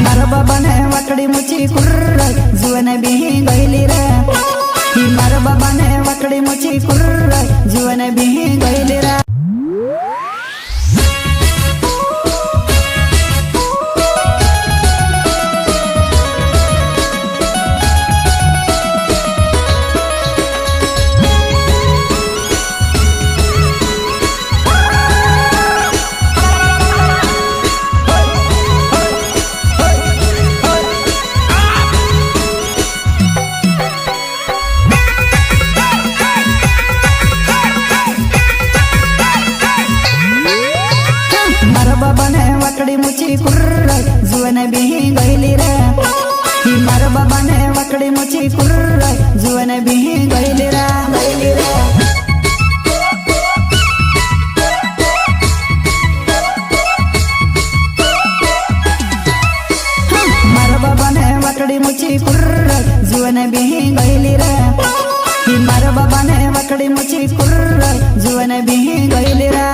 मारा बाबा ने वाकड़ी मुची कुर्र जुवन बिही गईली रे मारा बाबा ने वाकड़ी मुची कुर्र जुवन बिही गईली रे बाबा ने वाकड़ी मुची कुर्र जुवन बिही गईली रे मारा बाबा ने वाकड़ी मुची कुर्र जुवन बिही गईली रे मारा बाबा ने वाकड़ी मुची कुर्र जुवन बिही गईली रे मारा बाबा ने वाकड़ी मुची कुर्र जुवन बिही गईली रे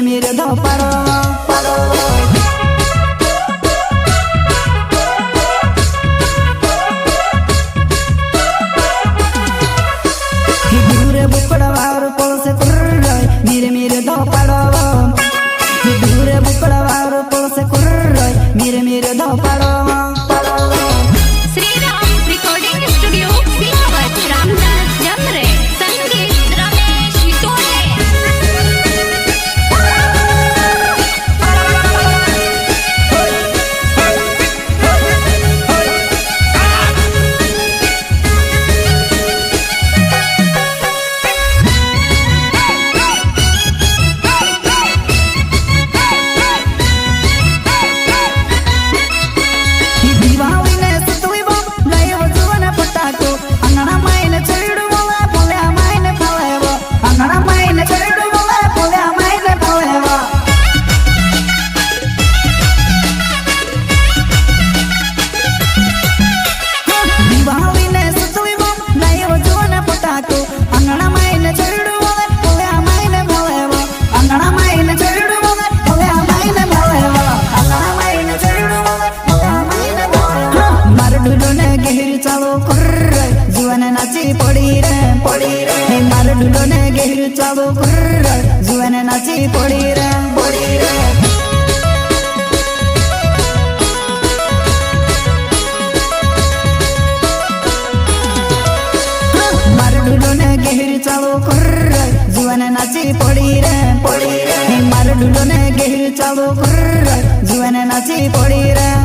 मेरे दो पारो दूरे बुकड़ा वार पोल से कुर्र मेरे दो पारो दूरे बुकड़ा वार पोल से कुर्र मेरे दो पारो श्रीराम रिकॉर्डिंग स्टूडियो सिंहवट रामदास जमरे संगीत रमेश विटोले मार ढूलो ने गहिर चालो कुर्र जुवन नाची पड़ी रे मार ढूलो ने गहिर चालो कुर्र जुवन नाची पड़ी रे मार ढूलो ने गहिर चालो कुर्र जुवन नाची पड़ी रे